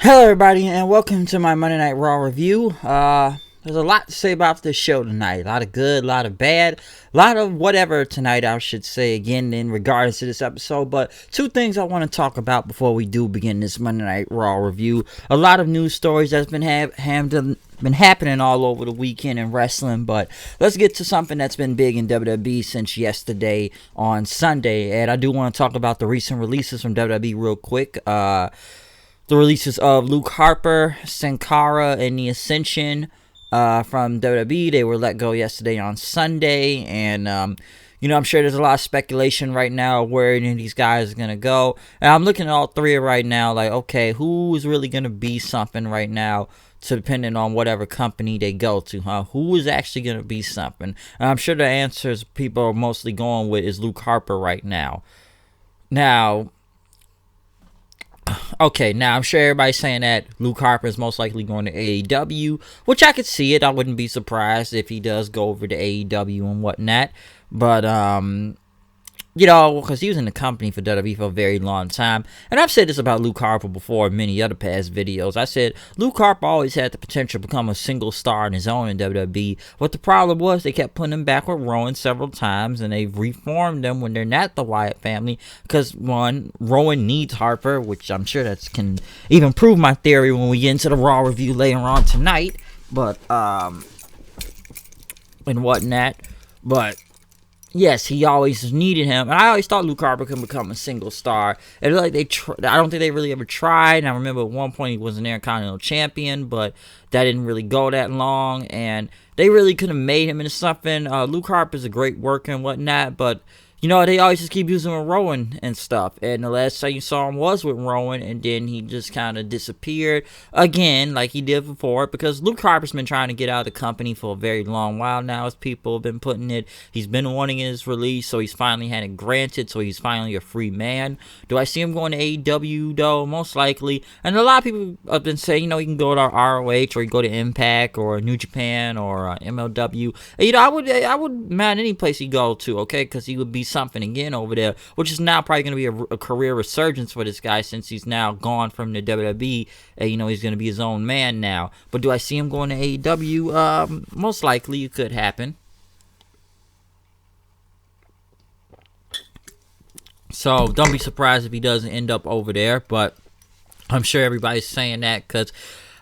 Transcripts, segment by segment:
Hello everybody and welcome to my Monday Night Raw review. There's a lot to say about this show tonight. A lot of good, a lot of bad, a lot of whatever tonight I should say again in regards to this episode. But two things I want to talk about before we do begin this Monday Night Raw review. A lot of news stories that's been happening all over the weekend in wrestling. But let's get to something that's been big in WWE since yesterday on Sunday. And I do want to talk about the recent releases from WWE real quick. The releases of Luke Harper, Sin Cara, and the Ascension from WWE. They were let go yesterday on Sunday. And, I'm sure there's a lot of speculation right now where any of these guys are going to go. And I'm looking at all three right now like, okay, who is really going to be something right now? So depending on whatever company they go to, who is actually going to be something? And I'm sure the answers people are mostly going with is Luke Harper right now. Okay, now I'm sure everybody's saying that Luke Harper is most likely going to AEW, which I could see it. I wouldn't be surprised if he does go over to AEW and whatnot. But, because he was in the company for WWE for a very long time. And I've said this about Luke Harper before in many other past videos. I said Luke Harper always had the potential to become a single star on his own in WWE. What the problem was, they kept putting him back with Rowan several times, and they've reformed them when they're not the Wyatt family. Because, one, Rowan needs Harper, which I'm sure that can even prove my theory when we get into the Raw review later on tonight. But, and whatnot. But yes, he always needed him. And I always thought Luke Harper could become a single star. And like I don't think they really ever tried. And I remember at one point he was an Intercontinental Champion, but that didn't really go that long. And they really could have made him into something. Luke Harper's a great worker and whatnot, but they always just keep using him with Rowan and stuff. And the last time you saw him was with Rowan, and then he just kind of disappeared again like he did before, because Luke Harper's been trying to get out of the company for a very long while now, as people have been putting it. He's been wanting his release, so he's finally had it granted, so he's finally a free man. Do I see him going to AEW, though? Most likely. And a lot of people have been saying, he can go to ROH, or he can go to Impact, or New Japan, or MLW. And, I would mind any place he go to, okay, because he would be something again over there, which is now probably going to be a career resurgence for this guy since he's now gone from the WWE, and he's going to be his own man now. But do I see him going to AEW? Most likely it could happen. So don't be surprised if he doesn't end up over there, but I'm sure everybody's saying that because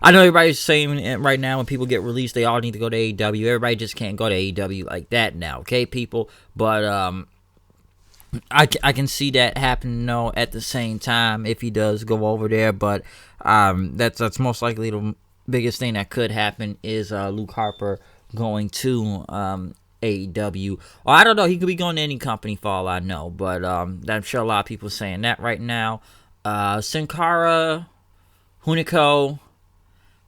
I know everybody's saying it right now when people get released, they all need to go to AEW. Everybody just can't go to AEW like that now, okay, people? But I can see that happening, at the same time if he does go over there. But that's most likely the biggest thing that could happen is Luke Harper going to AEW. Or I don't know, he could be going to any company for all I know. But I'm sure a lot of people are saying that right now. Sin Cara, Hunico.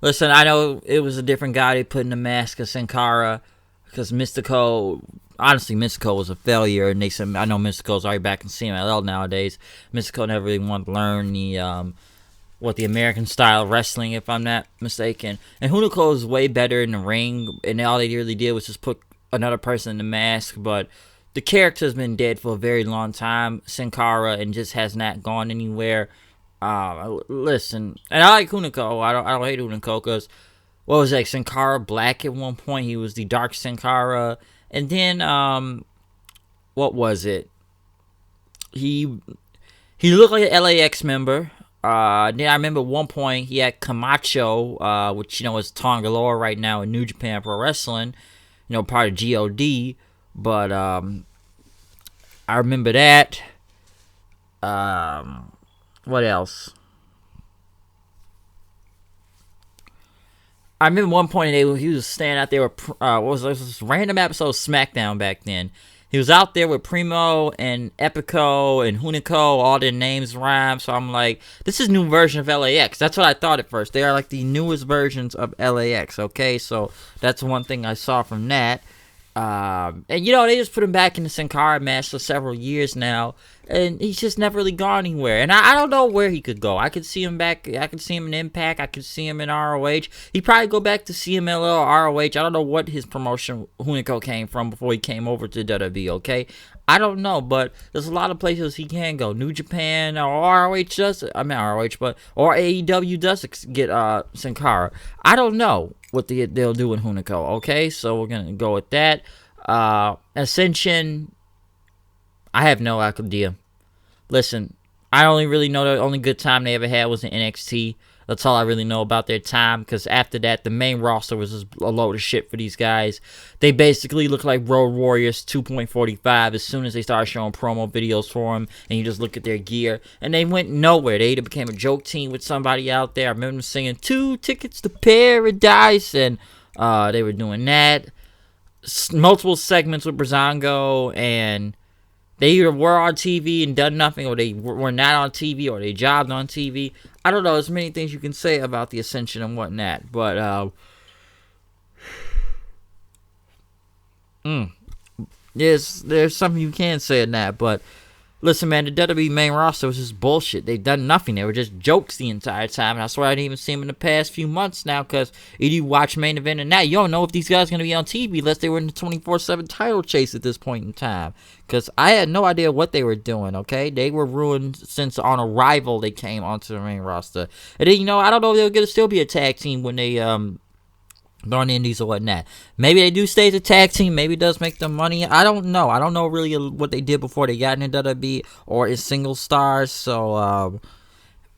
Listen, I know it was a different guy they put in the mask of Sin Cara because Mystico. Honestly, Mystico was a failure, and they said, I know Mystico's already back in CMLL nowadays. Mystico never really wanted to learn the American style of wrestling, if I'm not mistaken. And Hunico is way better in the ring, and all they really did was just put another person in the mask. But the character's been dead for a very long time, Sin Cara, and just has not gone anywhere. Listen, and I like Hunico. I don't hate Hunico because what was that? Sin Cara Black at one point. He was the Dark Sin Cara. And then, what was it? He looked like an LAX member. Then I remember at one point he had Camacho, which, is Tongalore right now in New Japan Pro Wrestling, part of GOD. But, I remember that. What else? I remember one point he was standing out there with what was this random episode of SmackDown back then. He was out there with Primo and Epico and Hunico, all their names rhyme. So I'm like, this is a new version of LAX. That's what I thought at first. They are like the newest versions of LAX. Okay, so that's one thing I saw from that. And you know, they just put him back in the Sin Cara match for several years now, and he's just never really gone anywhere. And I don't know where he could go. I could see him back. I could see him in Impact. I could see him in ROH. He'd probably go back to CMLL or ROH. I don't know what his promotion Hunico came from before he came over to WWE. Okay, I don't know, but there's a lot of places he can go. New Japan or ROH does. I mean ROH, but or AEW does get Sin Cara. I don't know what they'll do with Hunico. Okay, so we're gonna go with that. Ascension, I have no idea. Listen, I only really know the only good time they ever had was in NXT. That's all I really know about their time, because after that, the main roster was just a load of shit for these guys. They basically look like Road Warriors 2.45 as soon as they started showing promo videos for them, and you just look at their gear, and they went nowhere. They either became a joke team with somebody out there. I remember them singing 2 Tickets to Paradise, and they were doing that. Multiple segments with Breezango, and they either were on TV and done nothing, or they were not on TV, or they jobbed on TV. I don't know. There's many things you can say about the Ascension and whatnot, but there's something you can say in that. But listen, man, the WWE main roster was just bullshit. They've done nothing. They were just jokes the entire time, and I swear I didn't even see them in the past few months now, because if you watch main event and that, you don't know if these guys are going to be on TV unless they were in the 24/7 title chase at this point in time, because I had no idea what they were doing, okay? They were ruined since on arrival they came onto the main roster. And then, you know, I don't know if they're going to still be a tag team when they go on the indies or whatnot. Maybe they do stay as a tag team. Maybe it does make them money. I don't know. I don't know really what they did before they got into WWE or as single stars. So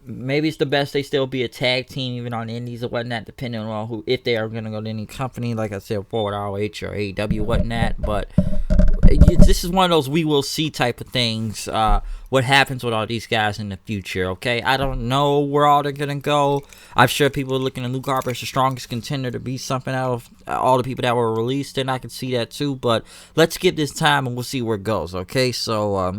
maybe it's the best they still be a tag team even on the indies or whatnot, depending on who, if they are going to go to any company, like I said, forward ROH or AEW whatnot. But this is one of those we will see type of things. What happens with all these guys in the future, okay? I don't know where all they're gonna go. I'm sure people are looking at Luke Harper as the strongest contender to be something out of all the people that were released, and I can see that too. But let's give this time and we'll see where it goes, okay? So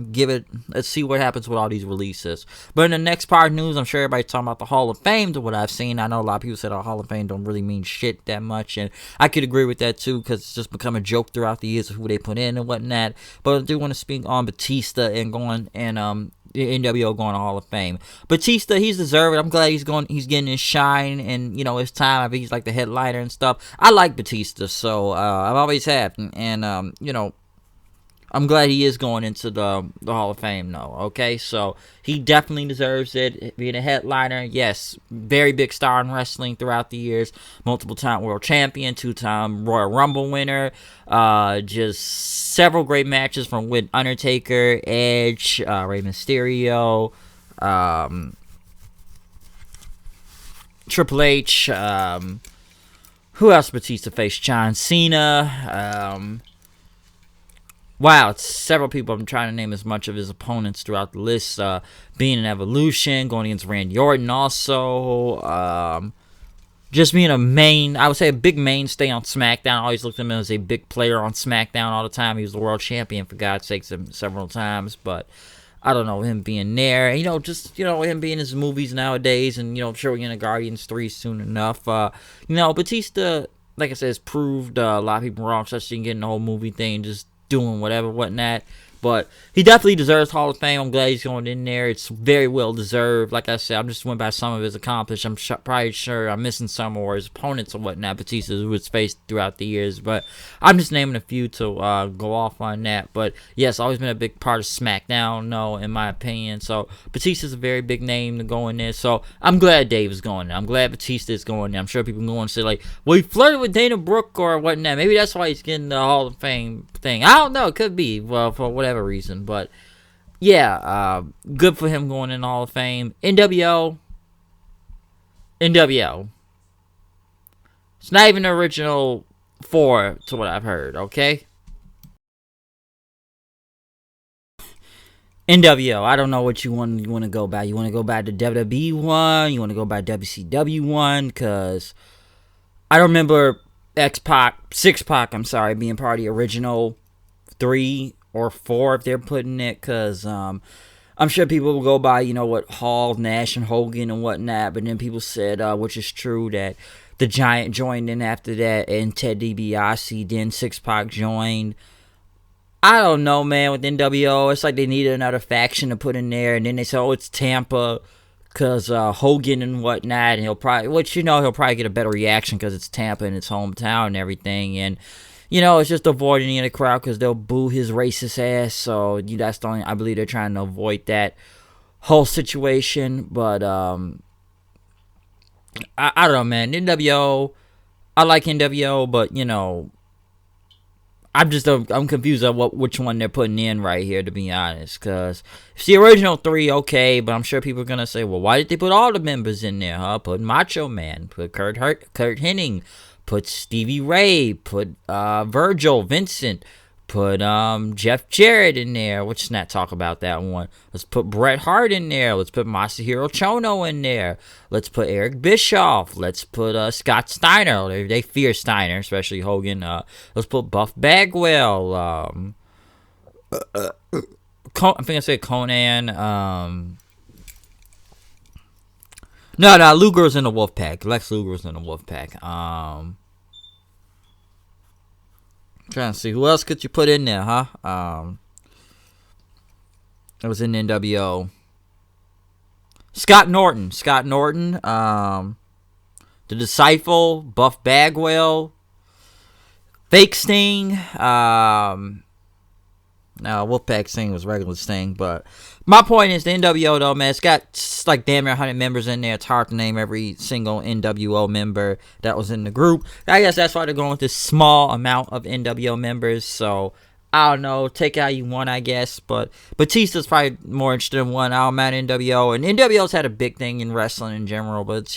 let's see what happens with all these releases. But in the next part of news, I'm sure everybody's talking about the Hall of Fame, to what I've seen. I know a lot of people said the Hall of Fame don't really mean shit that much, and I could agree with that too, because it's just become a joke throughout the years of who they put in and whatnot. But I do want to speak on Batista and going and the NWO going to Hall of Fame. Batista, he's deserved. I'm glad he's getting his shine and, you know, his time. I think he's like the headliner and stuff. I like Batista, so I've always have, and you know, I'm glad he is going into the Hall of Fame, though, okay? So he definitely deserves it. Being a headliner, yes, very big star in wrestling throughout the years. Multiple-time world champion, 2-time Royal Rumble winner. Just several great matches from with Undertaker, Edge, Rey Mysterio, Triple H. Who else Batista faced? John Cena. Wow, it's several people. I'm trying to name as much of his opponents throughout the list. Being an Evolution, going against Randy Orton also. Just being I would say a big mainstay on SmackDown. I always looked at him as a big player on SmackDown all the time. He was the world champion, for God's sakes, several times. But I don't know, him being there. And, him being in his movies nowadays. And, I'm sure we're going to Guardians 3 soon enough. Batista, like I said, has proved a lot of people wrong, especially getting the whole movie thing, just doing whatever, whatnot. But he definitely deserves Hall of Fame. I'm glad he's going in there. It's very well deserved. Like I said, I'm just went by some of his accomplishments. I'm probably sure I'm missing some or his opponents or whatnot, Batista, who has faced throughout the years. But I'm just naming a few to go off on that. But yes, always been a big part of SmackDown, no, in my opinion. So Batista's a very big name to go in there. So I'm glad Dave is going there. I'm glad Batista is going there. I'm sure people can go and say, like, well, he flirted with Dana Brooke or whatnot. Maybe that's why he's getting the Hall of Fame thing. I don't know. It could be, well, for whatever reason. But yeah, good for him going in the Hall of Fame. NWO, it's not even the original 4 to what I've heard, okay? NWO, I don't know what you want to go by. You want to go by the WWE one? You want to go by WCW one? Because I don't remember Six-Pac, being part of the original 3 or 4 if they're putting it, because I'm sure people will go by, what Hall, Nash, and Hogan and whatnot. But then people said, which is true, that the Giant joined in after that, and Ted DiBiase, then 6-Pac joined. I don't know, man, with NWO. It's like they needed another faction to put in there. And then they said, oh, it's Tampa because Hogan and whatnot. And he'll probably get a better reaction because it's Tampa and it's hometown and everything. And, it's just avoiding the crowd because they'll boo his racist ass. So that's the only, I believe they're trying to avoid that whole situation. But I don't know, man. NWO, I like NWO, but, I'm confused on which one they're putting in right here, to be honest. Because it's the original 3, okay, but I'm sure people are going to say, well, why did they put all the members in there, huh? Put Macho Man, put Kurt Hennig, put Stevie Ray, put Virgil, Vincent, put Jeff Jarrett in there. Let's not talk about that one. Let's put Bret Hart in there. Let's put Masahiro Chono in there. Let's put Eric Bischoff. Let's put Scott Steiner. They fear Steiner, especially Hogan. Let's put Buff Bagwell. I think I said Conan. No, Luger's in the Wolfpack. Lex Luger's in the Wolfpack. Trying to see who else could you put in there, huh? It was in NWO. Scott Norton, The Disciple, Buff Bagwell, Fake Sting. No, Wolfpack Sting was regular Sting, but my point is the NWO though, man, it's got like damn near 100 members in there. It's hard to name every single NWO member that was in the group. I guess that's why they're going with this small amount of NWO members. So I don't know, take out you want, I guess, but Batista's probably more interested in one. I don't mind NWO, and NWO's had a big thing in wrestling in general, but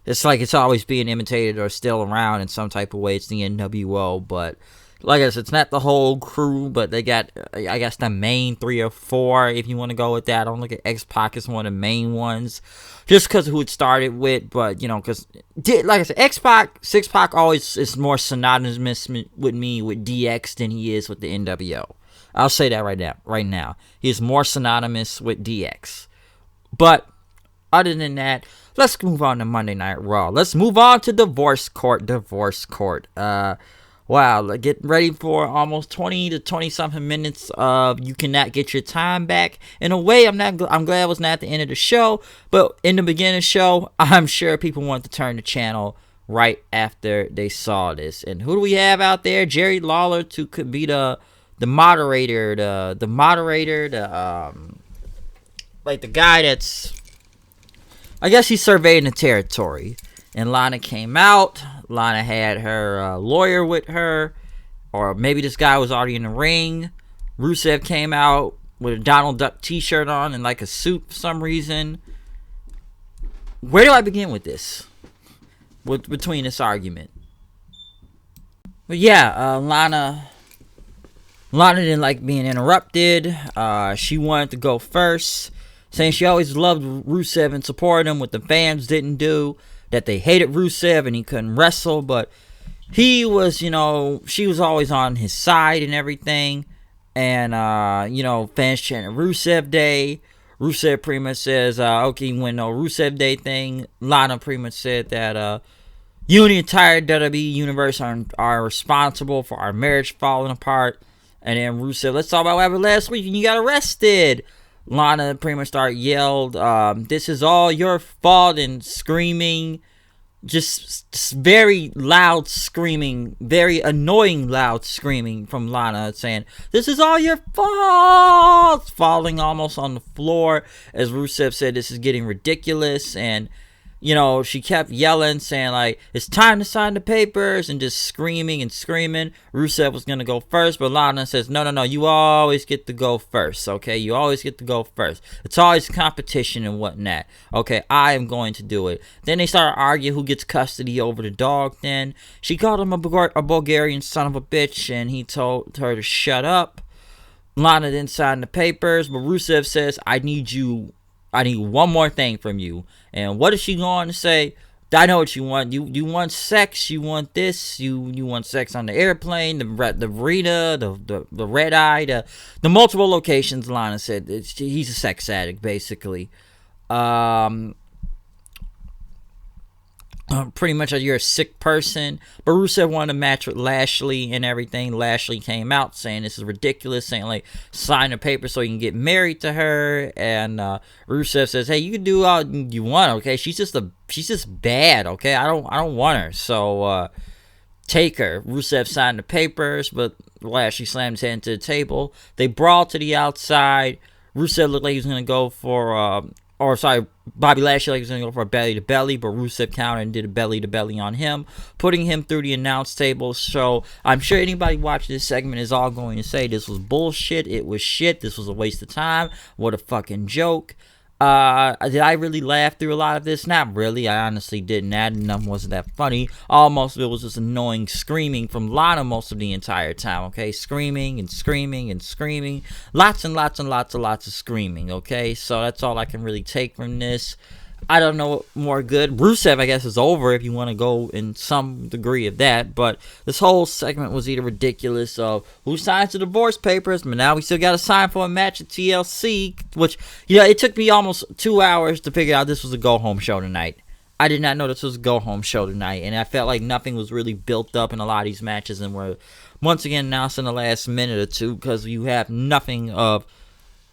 it's like it's always being imitated or still around in some type of way. It's the NWO, but like I said, it's not the whole crew, but they got, I guess, the main 3 or 4, if you want to go with that. I don't look at X-Pac as one of the main ones, just because of who it started with, but, because, like I said, X-Pac, 6-Pac always is more synonymous with me with DX than he is with the NWO. I'll say that right now. He is more synonymous with DX. But, other than that, let's move on to Monday Night Raw. Let's move on to Divorce Court. Wow, get ready for almost 20 to 20-something minutes of you cannot get your time back. In a way, I'm glad it was not at the end of the show, but in the beginning of the show, I'm sure people want to turn the channel right after they saw this. And who do we have out there? Jerry Lawler could be the moderator, like the guy that's, I guess he's surveying the territory. And Lana came out. Lana had her lawyer with her. Or maybe this guy was already in the ring. Rusev came out with a Donald Duck t-shirt on and like a suit for some reason. Where do I begin with this? Between this argument. But yeah, Lana didn't like being interrupted. She wanted to go first. Saying she always loved Rusev and supported him, what the fans didn't do. That they hated Rusev and he couldn't wrestle, but he was, she was always on his side and everything. And, fans chanting Rusev Day. Rusev pretty much says, okay, when no Rusev Day thing. Lana pretty much said that, you and the entire WWE universe are responsible for our marriage falling apart. And then Rusev, let's talk about what happened last week and you got arrested. Lana pretty much yelled, this is all your fault, and screaming, just very loud screaming, very annoying loud screaming from Lana, saying, this is all your fault, falling almost on the floor, as Rusev said, this is getting ridiculous, and she kept yelling, saying, like, it's time to sign the papers, and just screaming and screaming. Rusev was going to go first, but Lana says, no, you always get to go first, okay? You always get to go first. It's always competition and whatnot. Okay, I am going to do it. Then they started arguing who gets custody over the dog then. She called him a Bulgarian son of a bitch, and he told her to shut up. Lana then signed the papers, but Rusev says, I need one more thing from you. And what is she going to say? I know what you want. You want sex. You want this. You want sex on the airplane, the arena, the red eye, the multiple locations. Lana said he's a sex addict, basically. Pretty much you're a sick person. But Rusev wanted a match with Lashley and everything. Lashley came out saying this is ridiculous, saying like sign a paper so you can get married to her. And Rusev says, hey, you can do all you want, okay? She's just bad, okay? I don't want her. So take her. Rusev signed the papers, but Lashley slammed his head into the table. They brawled to the outside. Rusev looked like he was gonna go for Bobby Lashley was going to go for a belly-to-belly, but Rusev countered and did a belly-to-belly on him, putting him through the announce table. So I'm sure anybody watching this segment is all going to say this was bullshit, it was shit, this was a waste of time, what a fucking joke. Did I really laugh through a lot of this? Not really. I honestly didn't. None wasn't that funny. Most of it was just annoying screaming from Lana most of the entire time, okay? Screaming and screaming and screaming. Lots and lots and lots and lots of screaming, okay? So that's all I can really take from this. I don't know what more good. Rusev, I guess, is over if you want to go in some degree of that. But this whole segment was either ridiculous of who signs the divorce papers, but now we still got to sign for a match at TLC, which, it took me almost 2 hours to figure out this was a go-home show tonight. I did not know this was a go-home show tonight, and I felt like nothing was really built up in a lot of these matches and were once again announced in the last minute or two because you have nothing of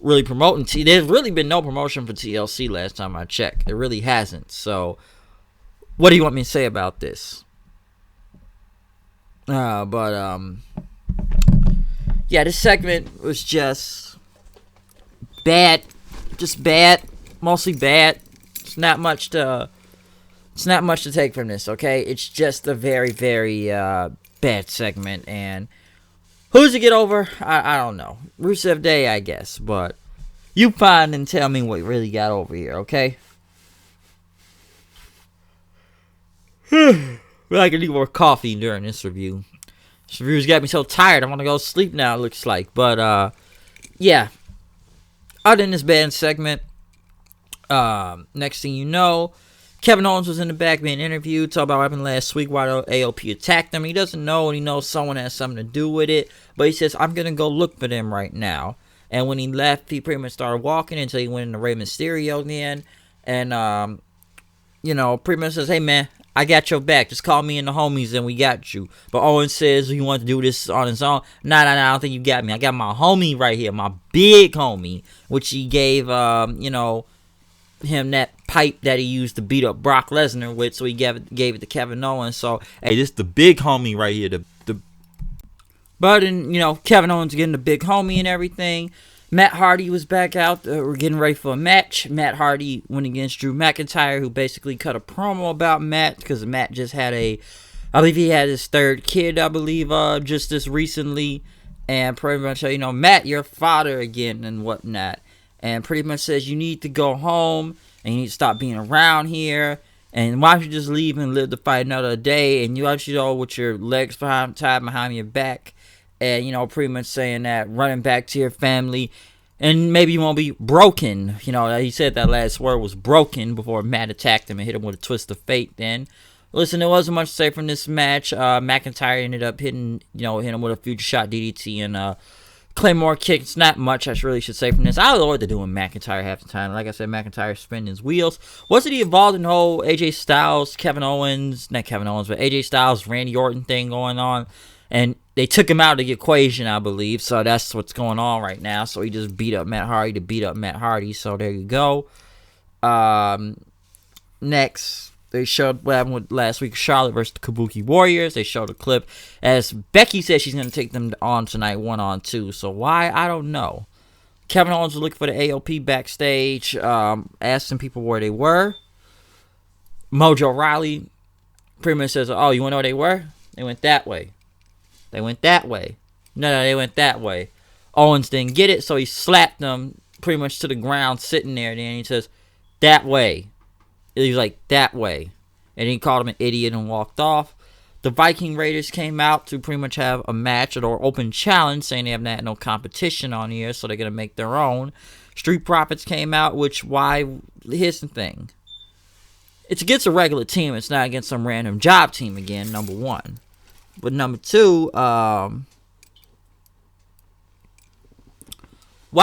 really promoting. There's really been no promotion for TLC last time I checked. There really hasn't. So, what do you want me to say about this? Yeah, this segment was just bad. Just bad. Mostly bad. It's not much to take from this, okay? It's just a very, very bad segment, and who's to get over? I don't know. Rusev Day, I guess. But you find and tell me what really got over here, okay? Well, I could need more coffee during this review. This review's got me so tired. I want to go sleep now, it looks like. But, yeah. Other than this bad segment, next thing you know, Kevin Owens was in the back being interviewed, talking about what happened last week, why AOP attacked him. He doesn't know, and he knows someone has something to do with it, but he says, I'm going to go look for them right now. And when he left, he pretty much started walking until he went into Rey Mysterio again, and, pretty much says, hey, man, I got your back. Just call me and the homies, and we got you. But Owens says he wants to do this on his own. Nah, I don't think you got me. I got my homie right here, my big homie, which he gave, him that pipe that he used to beat up Brock Lesnar with, so he gave it to Kevin Owens. So, hey, this is the big homie right here. But Kevin Owens getting the big homie and everything. Matt Hardy was back out. We're getting ready for a match. Matt Hardy went against Drew McIntyre, who basically cut a promo about Matt because Matt just had I believe he had his third kid, just this recently. And pretty much, Matt, your father again and whatnot. And pretty much says you need to go home and you need to stop being around here. And why don't you just leave and live to fight another day? And with your legs tied behind your back. And, pretty much saying that, running back to your family. And maybe you won't be broken. He said that last word was broken before Matt attacked him and hit him with a twist of fate then. Listen, there wasn't much to say from this match. McIntyre ended up hitting him with a future shot DDT and Claymore kick. It's not much I really should say from this. I don't know what they're doing McIntyre half the time. Like I said, McIntyre spinning his wheels. Wasn't he involved in the whole AJ Styles, not Kevin Owens, but AJ Styles, Randy Orton thing going on? And they took him out of the equation, I believe. So that's what's going on right now. So he just beat up Matt Hardy to beat up Matt Hardy. So there you go. Next, they showed what happened with last week, Charlotte versus the Kabuki Warriors. They showed a clip as Becky says she's going to take them on tonight 1-on-2. So why? I don't know. Kevin Owens was looking for the AOP backstage, asking people where they were. Mojo Rawley pretty much says, oh, you want to know where they were? They went that way. They went that way. No, they went that way. Owens didn't get it, so he slapped them pretty much to the ground, sitting there. Then he says, that way. He was like, that way. And he called him an idiot and walked off. The Viking Raiders came out to pretty much have a match or open challenge, saying they have not had no competition on here, so they're going to make their own. Street Profits came out, here's the thing. it's against a regular team. It's not against some random job team again, number one. But number two, why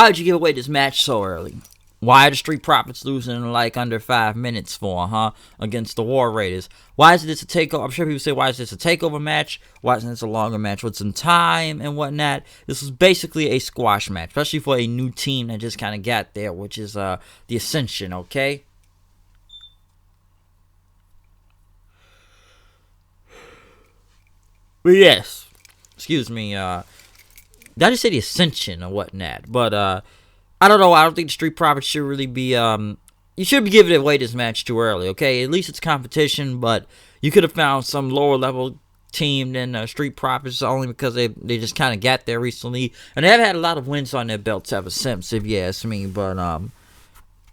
did you give away this match so early? Why are the Street Profits losing in like under 5 minutes for, against the War Raiders? Why is this a takeover? I'm sure people say, why is this a takeover match? Why isn't this a longer match with some time and whatnot? This was basically a squash match, especially for a new team that just kind of got there, which is the Ascension, okay? But yes, excuse me, did I just say the Ascension or whatnot? But, I don't know, I don't think the Street Profits should really be, you should be giving away this match too early, okay? At least it's competition, but you could have found some lower level team than Street Profits only because they just kind of got there recently. And they have had a lot of wins on their belts ever since, if you ask me. But,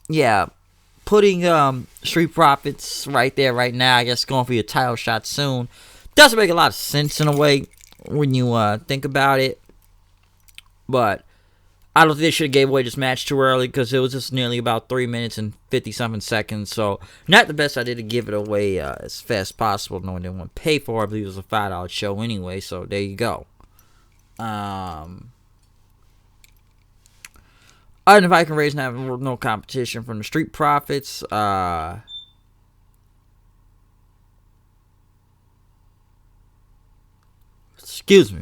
yeah, putting Street Profits right there right now, I guess going for your title shot soon, doesn't make a lot of sense in a way when you think about it. But I don't think they should have gave away this match too early because it was just nearly about 3 minutes and 50-something seconds. So, not the best idea to give it away as fast as possible, knowing they want to pay for it. I believe it was a $5 show anyway, so there you go. Other than Viking Raiders have no competition from the Street Profits. Excuse me.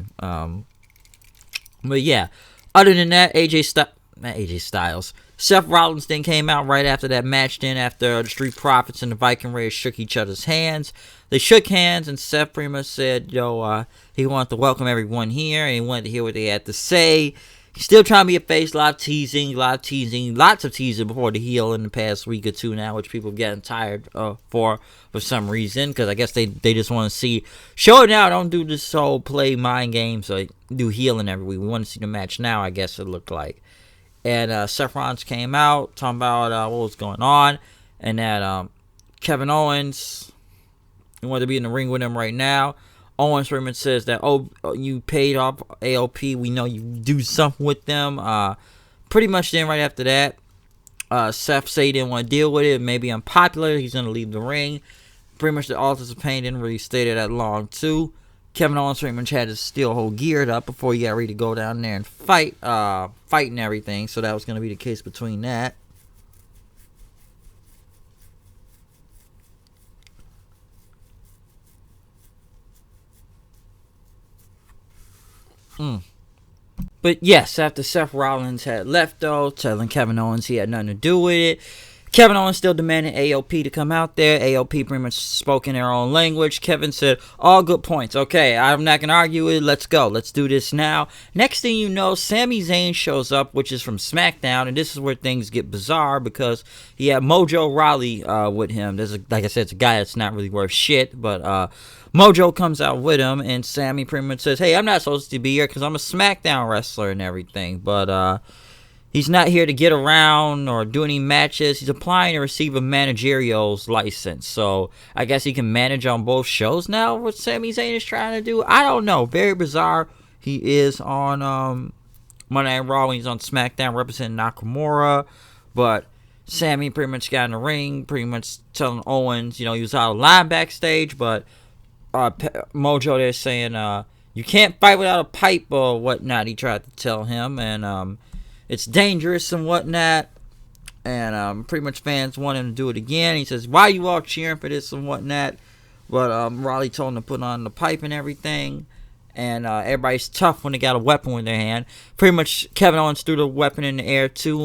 But yeah. Other than that, not AJ Styles. Seth Rollins then came out right after that match. Then after the Street Profits and the Viking Raiders shook each other's hands. They shook hands and Seth pretty much said, he wanted to welcome everyone here and he wanted to hear what they had to say. He's still trying to be a face, lots of teasing before the heel in the past week or two now, which people are getting tired for some reason, because I guess they just want to see, show it now, don't do this whole play mind games, so do healing every week. We want to see the match now, I guess it looked like. And Seth Rollins came out talking about what was going on, and that Kevin Owens, he wanted to be in the ring with him right now. Owens pretty much says that, you paid off AOP. We know you do something with them. Pretty much then right after that, Seth said he didn't want to deal with it. Maybe unpopular. He's going to leave the ring. Pretty much the Authors of Pain didn't really stay there that long, too. Kevin Owens pretty much had his steel hole geared up before he got ready to go down there and fight and everything. So that was going to be the case between that. But yes, after Seth Rollins had left though, telling Kevin Owens he had nothing to do with it, Kevin Owens still demanded AOP to come out there. AOP pretty much spoke in their own language. Kevin said, all good points. Okay, I'm not going to argue with it. Let's go. Let's do this now. Next thing you know, Sami Zayn shows up, which is from SmackDown. And this is where things get bizarre because he had Mojo Rawley with him. Like I said, it's a guy that's not really worth shit. But Mojo comes out with him. And Sami pretty much says, hey, I'm not supposed to be here because I'm a SmackDown wrestler and everything. But he's not here to get around or do any matches. He's applying to receive a managerial's license. So I guess he can manage on both shows now, what Sami Zayn is trying to do. I don't know. Very bizarre. He is on Monday Night Raw when he's on SmackDown representing Nakamura. But Sami pretty much got in the ring, pretty much telling Owens, he was out of line backstage. But Mojo there saying, you can't fight without a pipe or whatnot, he tried to tell him. And it's dangerous and whatnot. And pretty much fans want him to do it again. He says, why are you all cheering for this and whatnot? But Rawley told him to put on the pipe and everything. And everybody's tough when they got a weapon in their hand. Pretty much Kevin Owens threw the weapon in the air to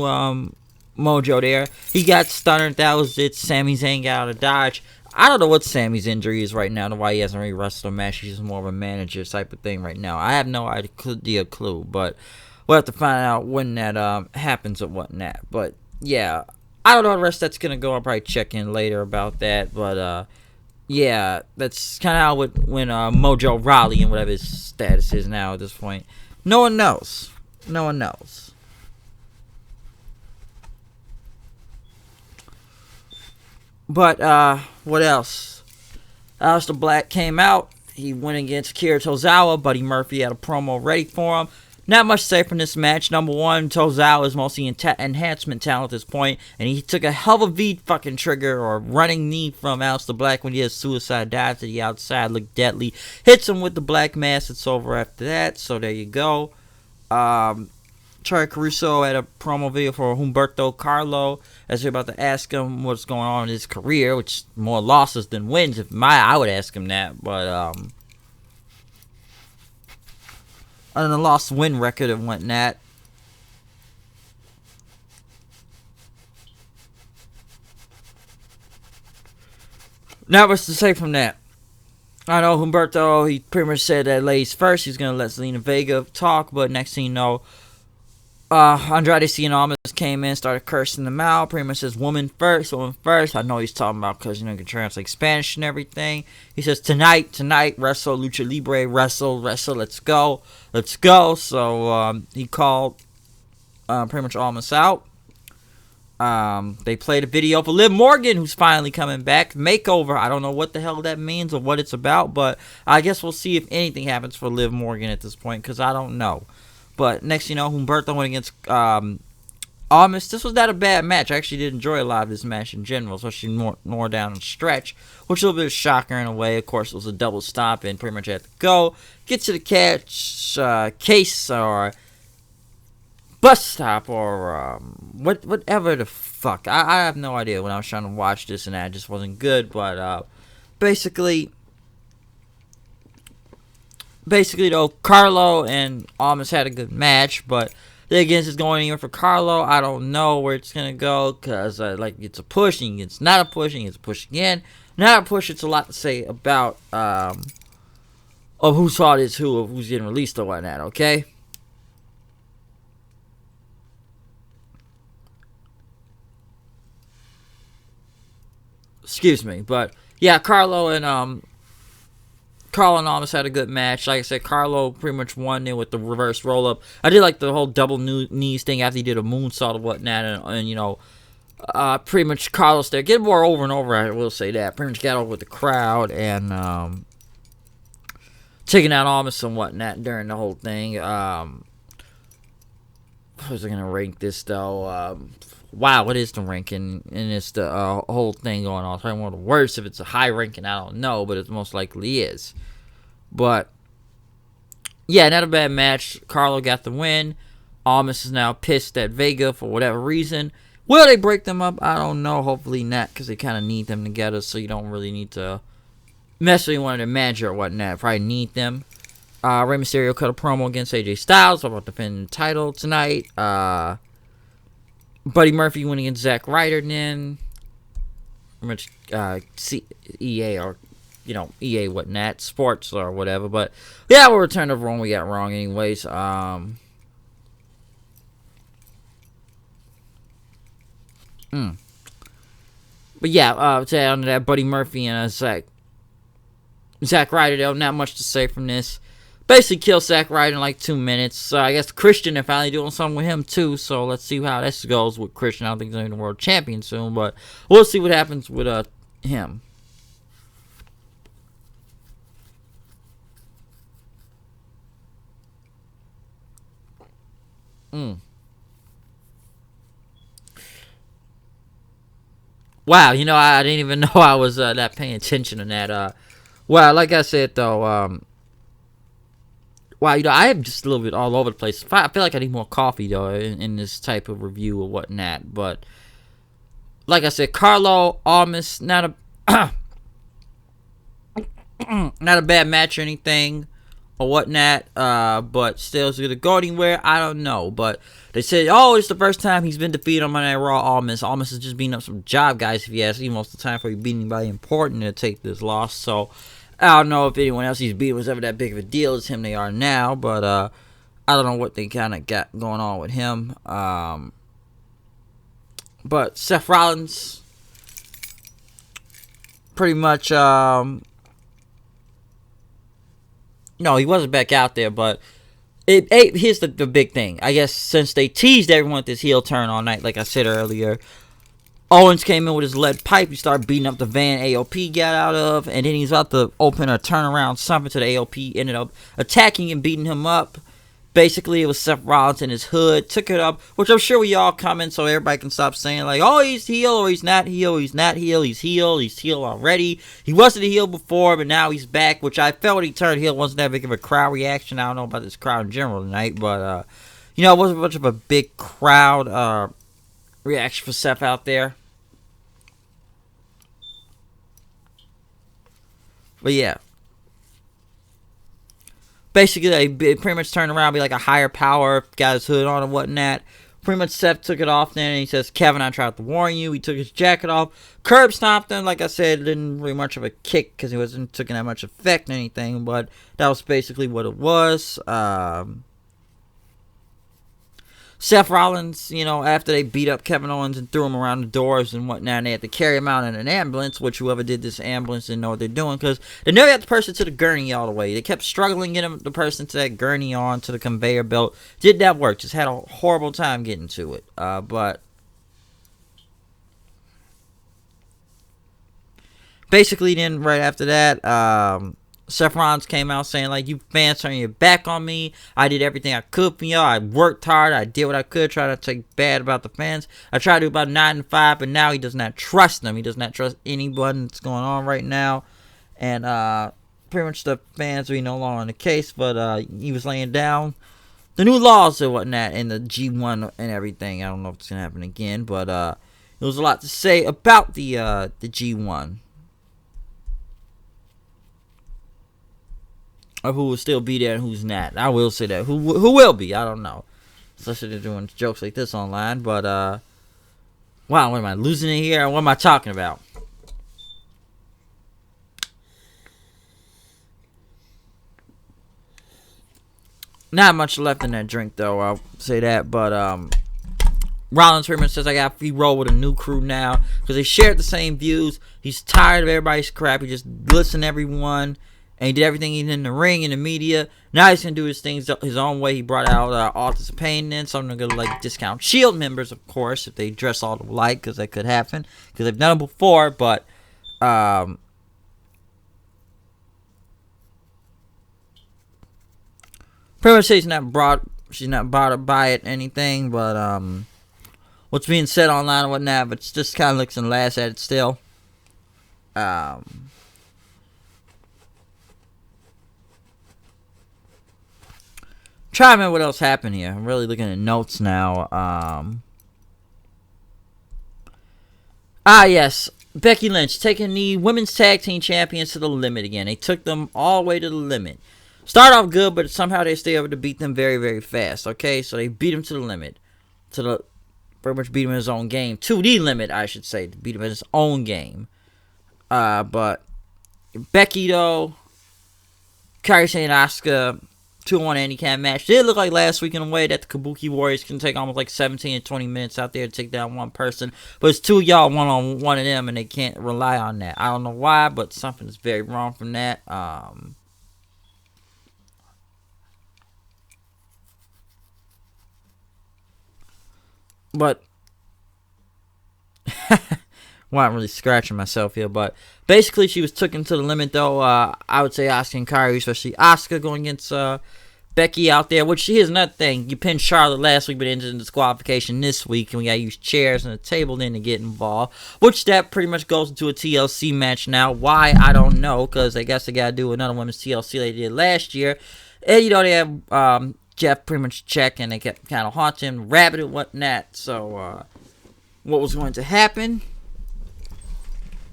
Mojo there. He got stunned. That was it. Sami Zayn got out of dodge. I don't know what Sami's injury is right now. Why he hasn't really wrestled a match. He's just more of a manager type of thing right now. I have no idea, clue. But we'll have to find out when that happens or whatnot. But yeah, I don't know how the rest that's gonna go. I'll probably check in later about that. But yeah, that's kind of how it when Mojo Rawley and whatever his status is now at this point. No one knows. No one knows. But what else? Aleister Black came out. He went against Akira Tozawa. Buddy Murphy had a promo ready for him. not much to say from this match. Number one, Tozawa is mostly enhancement talent at this point, and he took a hell of a V fucking trigger or running knee from Aleister Black when he has suicide dive to the outside, looked deadly. Hits him with the black mass. It's over after that, so there you go. Charlie Caruso had a promo video for Humberto Carlo as they're about to ask him what's going on in his career, which is more losses than wins. I would ask him that, but other than the loss-win record and whatnot. Not much to say from that. I know Humberto, he pretty much said that ladies first. He's going to let Zelina Vega talk, but next thing you know, Andrade Cien Almas came in, started cursing them out. Pretty much says woman first, woman first. I know he's talking about because, you can translate Spanish and everything. He says tonight, wrestle, lucha libre, wrestle, let's go. So, he called pretty much Almas out. They played a video for Liv Morgan, who's finally coming back. Makeover. I don't know what the hell that means or what it's about, but I guess we'll see if anything happens for Liv Morgan at this point, because I don't know. But next, Humberto went against Almas. This was not a bad match. I actually did enjoy a lot of this match in general, especially more down the stretch, which was a little bit of a shocker in a way. Of course, it was a double stop and pretty much had to go. Get to the case or bus stop or whatever the fuck. I have no idea when I was trying to watch this and that. It just wasn't good. But basically though, Carlo and Almas had a good match, but then again, it's going anywhere for Carlo. I don't know where it's gonna go, because it's a push and it's not a push and it's a push again. Not a push. It's a lot to say about of whose fault is who, of who's getting released or whatnot. Okay. Excuse me, but yeah, Carlo and Almas had a good match. Like I said, Carlo pretty much won there with the reverse roll up. I did like the whole double knees thing after he did a moonsault or whatnot, and pretty much Carlos there get more over and over. I will say that pretty much got over with the crowd and taking out Almas and whatnot during the whole thing. How was I gonna rank this though? Wow, what is the ranking? And it's the whole thing going on. It's probably one of the worst. If it's a high ranking, I don't know, but it most likely is. But yeah, not a bad match. Carlo got the win. Almas is now pissed at Vega for whatever reason. Will they break them up? I don't know. Hopefully not, because they kind of need them together, so you don't really need to mess with one of their manager or whatnot. Probably need them. Rey Mysterio cut a promo against AJ Styles about defending the title tonight. Buddy Murphy went against Zack Ryder then. Pretty much EA or, EA whatnot. Sports or whatever. But, yeah, we'll return to wrong. We got wrong anyways. But, yeah, to add on to that, Buddy Murphy and Zack Ryder, though, not much to say from this. Basically killed Zack Ryder in like 2 minutes. I guess Christian, they're finally doing something with him too. So let's see how this goes with Christian. I don't think he's going to be the world champion soon, but we'll see what happens with him. Wow, I didn't even know I was that paying attention to that. Well, like I said though, wow, I am just a little bit all over the place. I feel like I need more coffee, though, in this type of review or whatnot. But, like I said, Carlo, Almas, not a bad match or anything or whatnot. But still, is it going to go anywhere? I don't know. But they said, it's the first time he's been defeated on Monday Night Raw. Almas is just beating up some job guys, if you ask me. Most of the time, for beating anybody important to take this loss. So, I don't know if anyone else he's beating was ever that big of a deal as him they are now, but I don't know what they kind of got going on with him. But Seth Rollins, pretty much, he wasn't back out there, but here's the big thing. I guess since they teased everyone with this heel turn all night, like I said earlier, Owens came in with his lead pipe. He started beating up the van AOP got out of. And then he's about to open a turnaround something to the AOP. Ended up attacking and beating him up. Basically, it was Seth Rollins in his hood, took it up, which I'm sure we all comment so everybody can stop saying, like, oh, he's heel, or he's not heel, he's not heel, he's heel already. He wasn't a heel before, but now he's back, which I felt when he turned heel wasn't that big of a crowd reaction. I don't know about this crowd in general tonight, but, it wasn't much of a big crowd reaction for Seth out there. But, yeah. Basically, they pretty much turned around, be like a higher power, got his hood on and whatnot. Pretty much Seth took it off then, and he says, Kevin, I tried to warn you. He took his jacket off. Curb stomped him. Like I said, didn't really much of a kick because he wasn't taking that much effect or anything, but that was basically what it was. Seth Rollins, after they beat up Kevin Owens and threw him around the doors and whatnot, and they had to carry him out in an ambulance, which whoever did this ambulance didn't know what they're doing, because they never got the person to the gurney all the way. They kept struggling getting the person to that gurney on, to the conveyor belt. Did that work? Just had a horrible time getting to it. But basically then, right after that, Seth Rollins came out saying, like, you fans turning your back on me. I did everything I could for y'all. I worked hard. I did what I could. Try to take bad about the fans. I tried to do about 9 and 5, but now he does not trust them. He does not trust anyone that's going on right now. And pretty much the fans are no longer in the case, but he was laying down the new laws and whatnot in the G1 and everything. I don't know if it's going to happen again, but there was a lot to say about the G1. Of who will still be there and who's not. I will say that. Who will be? I don't know. Especially they're doing jokes like this online. But, wow, what am I losing it here? What am I talking about? Not much left in that drink, though. I'll say that. But, Rollins pretty much says, I got free roll with a new crew now. Because they shared the same views. He's tired of everybody's crap. He just listened to everyone. And he did everything in the ring, in the media. Now he's going to do his things his own way. He brought out Authors of Pain in. So I'm going to like discount Shield members, of course, if they dress all alike, because that could happen. Because they've done it before, but pretty much she's not bothered by it, anything, but what's being said online and whatnot, but it's just kind of looks and laughs at it still. Try to remember what else happened here. I'm really looking at notes now. Yes. Becky Lynch taking the women's tag team champions to the limit again. They took them all the way to the limit. Start off good, but somehow they stay able to beat them very, very fast. Okay, so they beat him to the limit. Pretty much beat him in his own game. To the limit, I should say. To beat him in his own game. But Becky, though, Kairi Sane and Asuka, 2-on-1 handicap match. Did look like last week in a way that the Kabuki Warriors can take almost like 17 to 20 minutes out there to take down one person. But it's two of y'all, one of them, and they can't rely on that. I don't know why, but something is very wrong from that. But well, I'm really scratching myself here, but basically she was taken to the limit, though. I would say Asuka and Kairi, especially Asuka going against Becky out there, which here's another thing. You pinned Charlotte last week, but ended in disqualification this week, and we gotta use chairs and a table then to get involved, which that pretty much goes into a TLC match now. Why? I don't know, because I guess they gotta do another women's TLC they did last year. And, they have Jeff pretty much check, and they kept kind of haunting him, rabbit and whatnot. So, what was going to happen?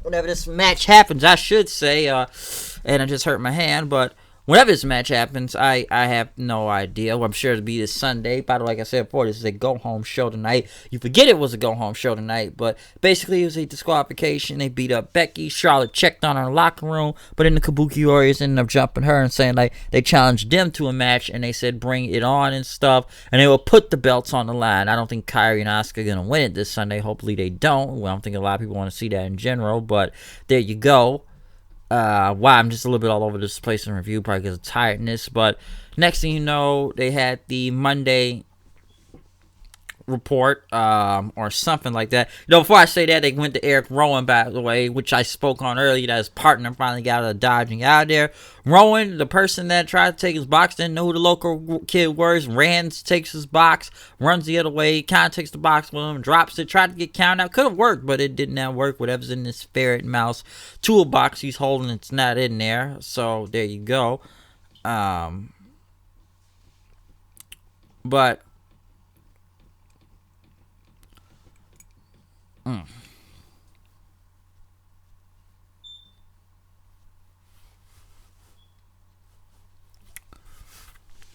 Whenever this match happens, I should say, and I just hurt my hand, but whenever this match happens, I have no idea. Well, I'm sure it'll be this Sunday. By the way, like I said before, this is a go-home show tonight. You forget it was a go-home show tonight, but basically it was a disqualification. They beat up Becky. Charlotte checked on her locker room, but then the Kabuki Warriors ended up jumping her and saying, like, they challenged them to a match, and they said bring it on and stuff, and they will put the belts on the line. I don't think Kairi and Asuka are going to win it this Sunday. Hopefully they don't. Well, I don't think a lot of people want to see that in general, but there you go. Wow, I'm just a little bit all over this place in review, probably because of tiredness. But next thing you know, they had the Monday report or something like that. Before I say that, they went to Eric Rowan, by the way, which I spoke on earlier, that his partner finally got out of Dodge and got out there. Rowan, the person that tried to take his box, didn't know who the local kid was. Rand takes his box, runs the other way, kind of takes the box with him, drops it, tried to get counted out. Could have worked, but it did not work. Whatever's in this ferret mouse toolbox he's holding, it's not in there. So there you go. But well,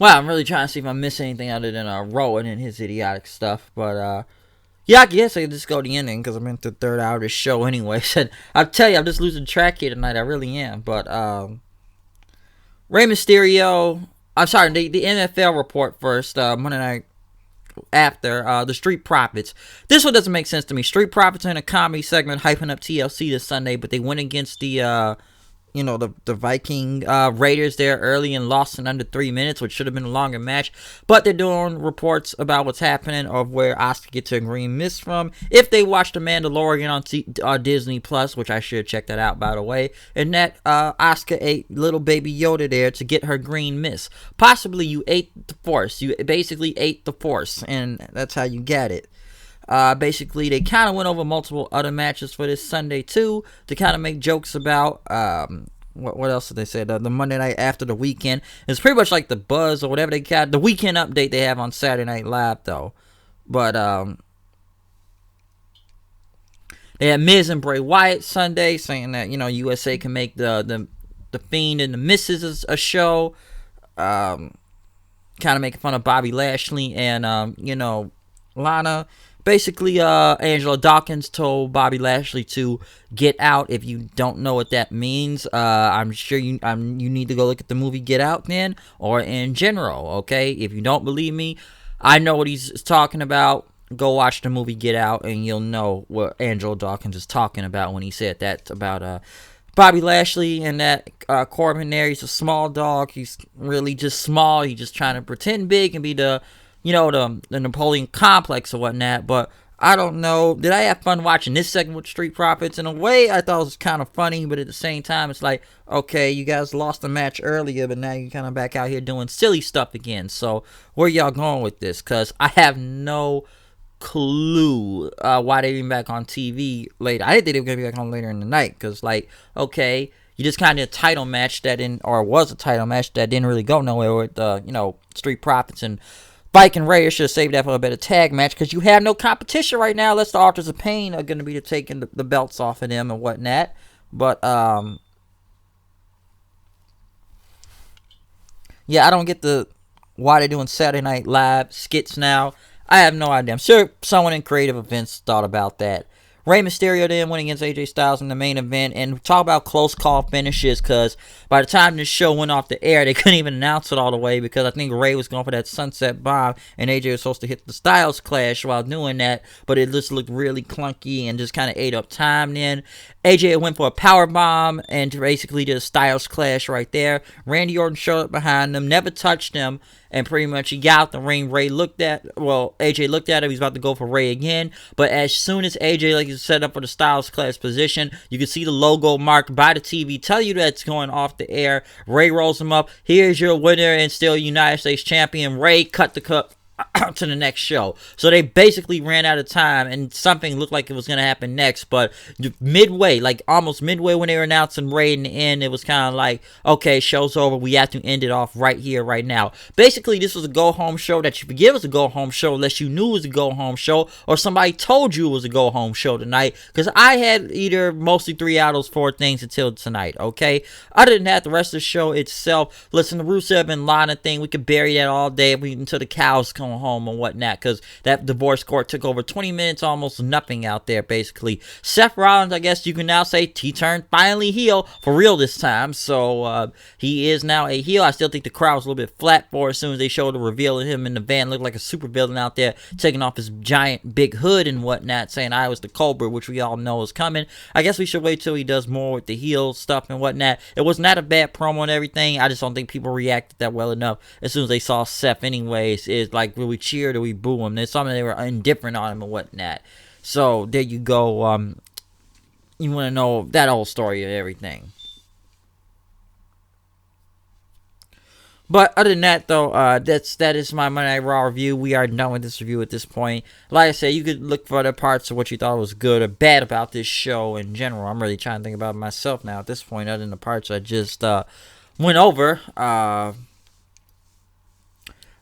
I'm really trying to see if I miss anything other than Rowan and his idiotic stuff. But yeah, I guess I could just go to the ending because I'm in the third hour of the show anyway. So I'll tell you, I'm just losing track here tonight. I really am. But Rey Mysterio. I'm sorry, the NFL report first. Monday night after the Street Profits. This one doesn't make sense to me. Street Profits are in a comedy segment hyping up TLC this Sunday, but they went against the the Viking Raiders there early and lost in under 3 minutes, which should have been a longer match. But they're doing reports about what's happening, of where Asuka gets her green mist from. If they watched The Mandalorian on Disney Plus, which I should check that out, by the way, and that Asuka ate little baby Yoda there to get her green mist. Possibly you ate the Force. You basically ate the Force, and that's how you get it. Basically, they kind of went over multiple other matches for this Sunday, too, to kind of make jokes about, what else did they say? The Monday night after the weekend. It's pretty much like the Buzz or whatever they got. The weekend update they have on Saturday Night Live, though. But, they had Miz and Bray Wyatt Sunday, saying that, USA can make the Fiend and the Misses a show. Kind of making fun of Bobby Lashley and, Lana. Basically, Angela Dawkins told Bobby Lashley to get out. If you don't know what that means, I'm sure you need to go look at the movie Get Out then, or in general, okay? If you don't believe me, I know what he's talking about. Go watch the movie Get Out, and you'll know what Angela Dawkins is talking about when he said that about Bobby Lashley and that Corbin there. He's a small dog. He's really just small. He's just trying to pretend big and be the Napoleon complex or whatnot. But I don't know. Did I have fun watching this segment with Street Profits? In a way, I thought it was kind of funny, but at the same time, it's like, okay, you guys lost the match earlier, but now you're kind of back out here doing silly stuff again. So where y'all going with this? Because I have no clue why they're even back on TV later. I didn't think they were going to be back on later in the night, because, like, okay, you just kind of did a title match that didn't, or was a title match that didn't really go nowhere with, Street Profits and Viking Raiders. Should have saved that for a better tag match, because you have no competition right now unless the Authors of Pain are going to be taking the belts off of them and whatnot. But, yeah, I don't get why they're doing Saturday Night Live skits now. I have no idea. I'm sure someone in creative events thought about that. Rey Mysterio then went against AJ Styles in the main event, and talk about close call finishes, because by the time this show went off the air, they couldn't even announce it all the way, because I think Rey was going for that sunset bomb, and AJ was supposed to hit the Styles Clash while doing that, but it just looked really clunky and just kind of ate up time then. AJ went for a power bomb and basically did a Styles Clash right there. Randy Orton showed up behind them, never touched him, and pretty much he got out the ring. AJ looked at him, he's about to go for Rey again, but as soon as AJ is set up for the Styles Clash position, you can see the logo marked by the TV tell you that's going off the air. Rey rolls him up. Here's your winner and still United States champion. Rey cut the cup to the next show. So they basically ran out of time, and something looked like it was going to happen next, but almost midway when they were announcing Rey in the end, it was kind of like, okay, show's over, we have to end it off right here, right now. Basically, this was a go-home show that you forget was a go-home show unless you knew it was a go-home show, or somebody told you it was a go-home show tonight, because I had either mostly 3 out of those 4 things until tonight, okay? Other than that, the rest of the show itself, listen, the Rusev and Lana thing, we could bury that all day until the cows come home and whatnot, because that divorce court took over 20 minutes, almost nothing out there, basically. Seth Rollins, I guess you can now say, he turned finally heel for real this time, so he is now a heel. I still think the crowd was a little bit flat for as soon as they showed the reveal of him in the van. Looked like a super villain out there, taking off his giant big hood and whatnot, saying I was the Cobra, which we all know is coming. I guess we should wait till he does more with the heel stuff and whatnot. It was not a bad promo and everything. I just don't think people reacted that well enough as soon as they saw Seth anyways. It's like, will we cheer? Do we boo him? There's something they were indifferent on him and whatnot. So there you go. You want to know that whole story and everything. But other than that, though, that is my Monday Night Raw review. We are done with this review at this point. Like I said, you could look for other parts of what you thought was good or bad about this show in general. I'm really trying to think about myself now at this point, other than the parts I just went over.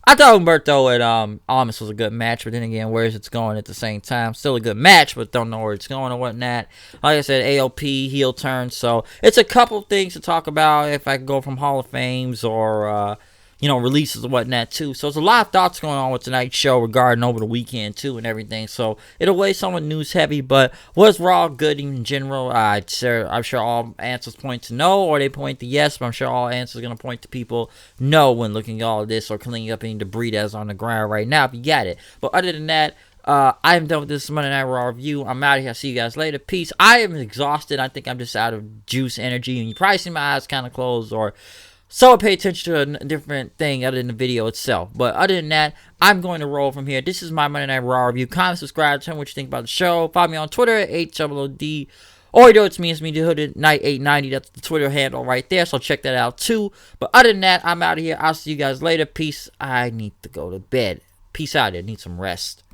I thought Humberto and Owens was a good match, but then again, where's it's going at the same time? Still a good match, but don't know where it's going or whatnot. Like I said, AOP, heel turn, so it's a couple things to talk about if I can go from Hall of Fames or, releases and whatnot, too. So there's a lot of thoughts going on with tonight's show regarding over the weekend, too, and everything. So it'll weigh somewhat news heavy, but was Raw good in general? I'm sure all answers point to no, or they point to yes, but I'm sure all answers are going to point to people no when looking at all of this or cleaning up any debris that's on the ground right now if you got it. But other than that, I'm done with this Monday Night Raw review. I'm out of here. I'll see you guys later. Peace. I am exhausted. I think I'm just out of juice energy, and you probably see my eyes kind of closed or so I pay attention to a different thing other than the video itself. But other than that, I'm going to roll from here. This is my Monday Night Raw review. Comment, subscribe, tell me what you think about the show. Follow me on Twitter at HOOD. Or it's me, the Hooded Night 890. That's the Twitter handle right there. So check that out too. But other than that, I'm out of here. I'll see you guys later. Peace. I need to go to bed. Peace out. I need some rest.